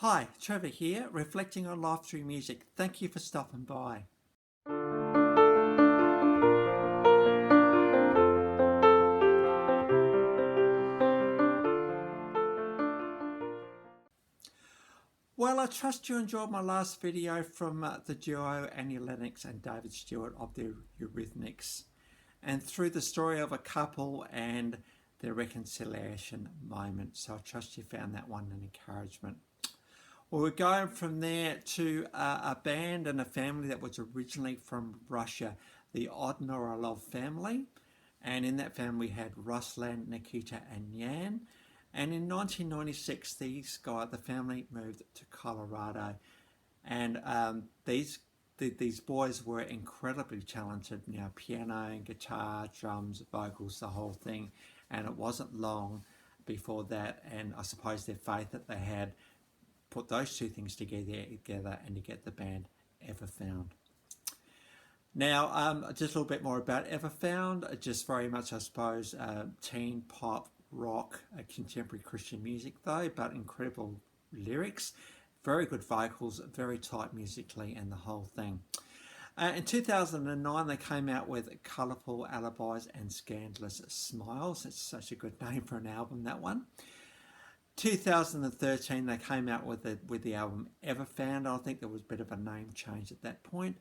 Hi, Trevor here, reflecting on life through music. Thank you for stopping by. Well, I trust you enjoyed my last video from the duo Annie Lennox and David Stewart of the Eurythmics, and through the story of a couple and their reconciliation moment. So I trust you found that one an encouragement. Well, we're going from there to a band and a family that was originally from Russia, the unavailable family. And in that family we had Ruslan, Nikita and Yan. And in 1996, the family moved to Colorado. And these boys were incredibly talented, piano and guitar, drums, vocals, the whole thing. And it wasn't long before that, and I suppose their faith that they had put those two things together and to get the band Everfound. Now, just a little bit more about Everfound. Just very much, I suppose, teen pop, rock, contemporary Christian music though, but incredible lyrics, very good vocals, very tight musically, and the whole thing. In 2009, they came out with Colourful Alibis and Scandalous Smiles. It's such a good name for an album, that one. 2013, they came out with the album Everfound. I think there was a bit of a name change at that point.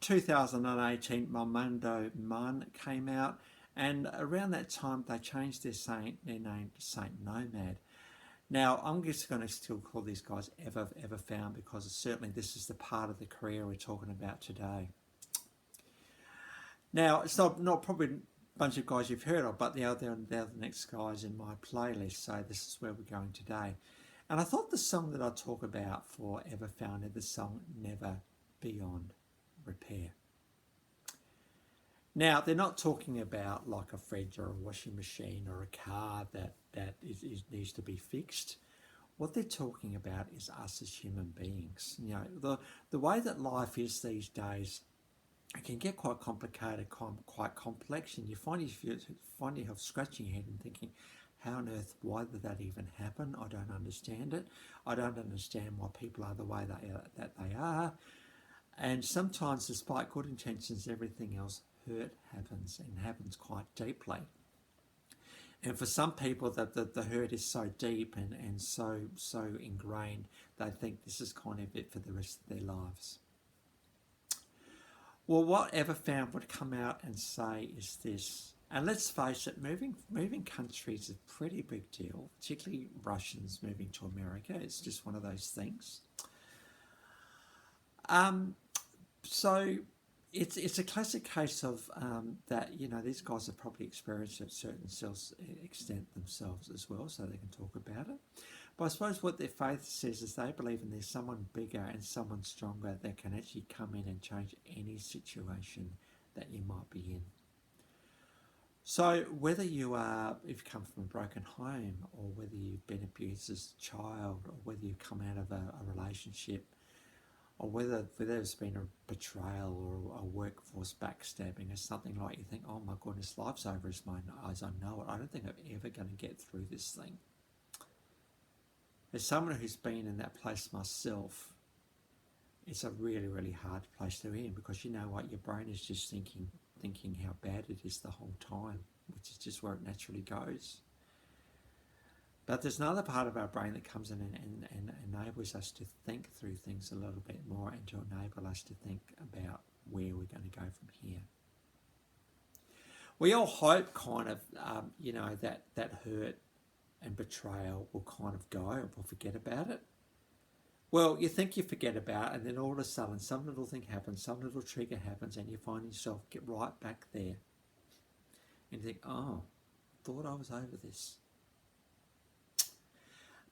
2018, Momundo Mun came out, and around that time they changed their name to Saint Nomad. Now, I'm just going to still call these guys Everfound because certainly this is the part of the career we're talking about today. Now, it's not probably bunch of guys you've heard of, but they're the next guys in my playlist, so this is where we're going today. And I thought the song that I'd talk about for Everfound is the song Never Beyond Repair. Now, they're not talking about like a fridge or a washing machine or a car that needs to be fixed. What they're talking about is us as human beings. The way that life is these days, it can get quite complicated, quite complex, and you find yourself scratching your head and thinking, how on earth, why did that even happen? I don't understand it. I don't understand why people are the way that they are. And sometimes, despite good intentions, everything else, hurt happens, and happens quite deeply. And for some people, the hurt is so deep and so ingrained, they think this is kind of it for the rest of their lives. Well, what Everfound would come out and say is this, and let's face it, moving countries is a pretty big deal, particularly Russians moving to America. It's just one of those things. So it's a classic case of that, these guys have probably experienced it to a certain extent themselves as well, so they can talk about it. But I suppose what their faith says is they believe in there's someone bigger and someone stronger that can actually come in and change any situation that you might be in. So whether if you come from a broken home, or whether you've been abused as a child, or whether you've come out of a relationship, or whether there's been a betrayal or a workforce backstabbing or something like you think, oh my goodness, life's over as I know it. I don't think I'm ever going to get through this thing. As someone who's been in that place myself, it's a really, really hard place to be in, because you know what, your brain is just thinking how bad it is the whole time, which is just where it naturally goes. But there's another part of our brain that comes in and enables us to think through things a little bit more, and to enable us to think about where we're going to go from here. We all hope kind of, that hurt and betrayal will kind of go, and we'll forget about it. Well, you think you forget about it, and then all of a sudden some little thing happens, some little trigger happens, and you find yourself get right back there. And you think, oh, thought I was over this.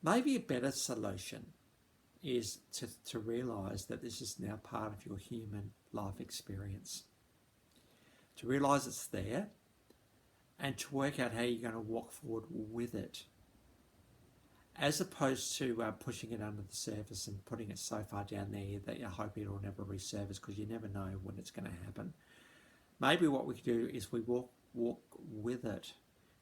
Maybe a better solution is to realise that this is now part of your human life experience. To realise it's there, and to work out how you're going to walk forward with it, as opposed to pushing it under the surface and putting it so far down there that you hope it'll never resurface, because you never know when it's going to happen. Maybe what we can do is we walk with it.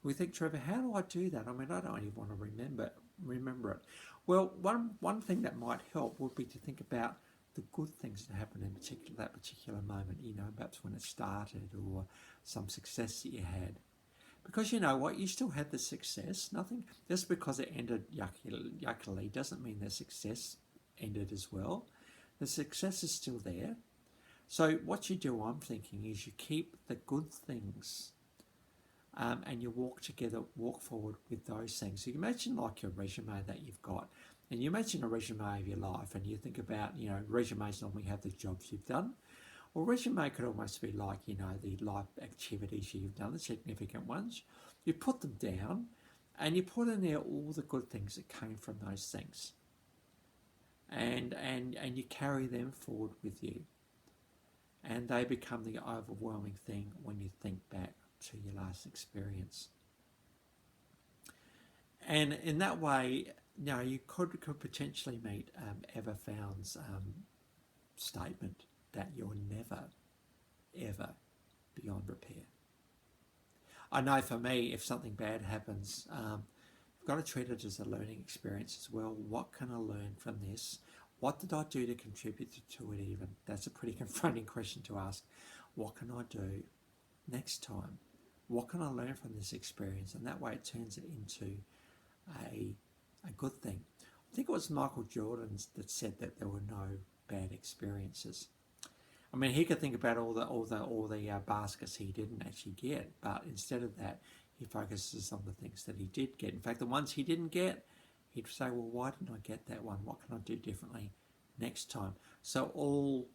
We think, Trevor, how do I do that? I mean, I don't even want to remember it. Well, one thing that might help would be to think about the good things that happened in that particular moment, perhaps when it started or some success that you had. Because you know what, you still had the success. Nothing, just because it ended yuckily doesn't mean the success ended as well. The success is still there. So what you do, I'm thinking, is you keep the good things and you walk forward with those things. So you imagine like your resume that you've got, and you imagine a resume of your life, and you think about, resumes normally have the jobs you've done. Well, resume could almost be like, the life activities you've done, the significant ones. You put them down, and you put in there all the good things that came from those things, and you carry them forward with you, and they become the overwhelming thing when you think back to your last experience. And in that way, you could potentially meet Everfound's statement that you're never, ever beyond repair. I know for me, if something bad happens, I've got to treat it as a learning experience as well. What can I learn from this? What did I do to contribute to it even? That's a pretty confronting question to ask. What can I do next time? What can I learn from this experience? And that way it turns it into a good thing. I think it was Michael Jordan that said that there were no bad experiences. I mean, he could think about all the baskets he didn't actually get, but instead of that, he focuses on the things that he did get. In fact, the ones he didn't get, he'd say, well, why didn't I get that one? What can I do differently next time? So all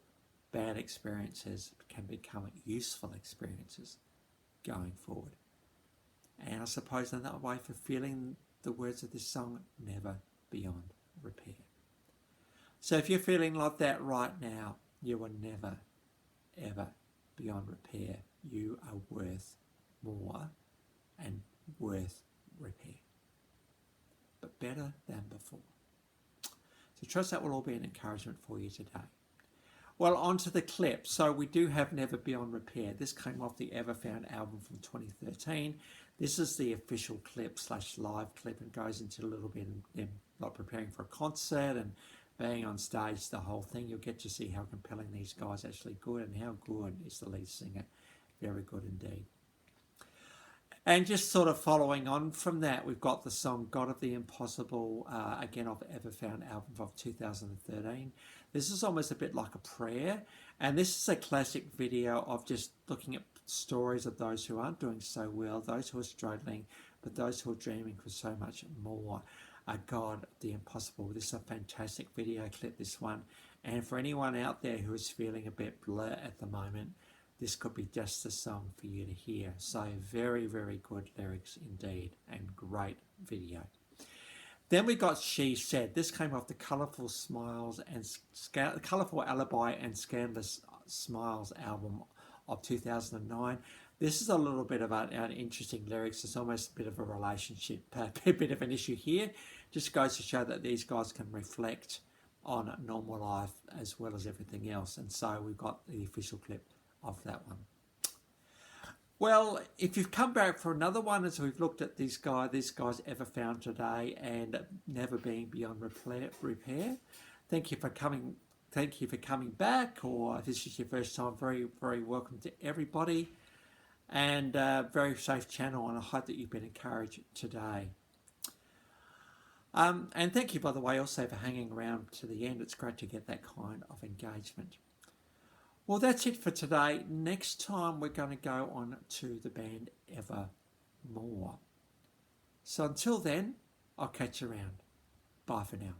bad experiences can become useful experiences going forward. And I suppose another way for feeling the words of this song, never beyond repair. So if you're feeling like that right now, you are never, ever beyond repair. You are worth more and worth repair, but better than before. So trust that will all be an encouragement for you today. Well, on to the clip. So we do have Never Beyond Repair. This came off the Everfound album from 2013. This is the official clip / live clip, and goes into a little bit of them like preparing for a concert and being on stage, the whole thing. You'll get to see how compelling these guys actually good, and how good is the lead singer. Very good indeed. And just sort of following on from that, we've got the song God of the Impossible, again off Everfound album of 2013. This is almost a bit like a prayer, and this is a classic video of just looking at stories of those who aren't doing so well, those who are struggling, but those who are dreaming for so much more. God of the Impossible. This is a fantastic video clip, this one. And for anyone out there who is feeling a bit blur at the moment, this could be just the song for you to hear. So very, very good lyrics indeed, and great video. Then we got She Said. This came off the Colourful Alibi and Scandalous Smiles album of 2009. This is a little bit of an interesting lyrics. It's almost a bit of a relationship, a bit of an issue here. Just goes to show that these guys can reflect on normal life as well as everything else. And so we've got the official clip of that one. Well, if you've come back for another one, as we've looked at this guy's Everfound today and Never Being Beyond Repair, thank you for coming. Thank you for coming back, or if this is your first time, very, very welcome to everybody, and very safe channel, and I hope that you've been encouraged today. And thank you, by the way, also for hanging around to the end. It's great to get that kind of engagement. Well, that's it for today. Next time we're going to go on to the band Evermore. So until then, I'll catch you around. Bye for now.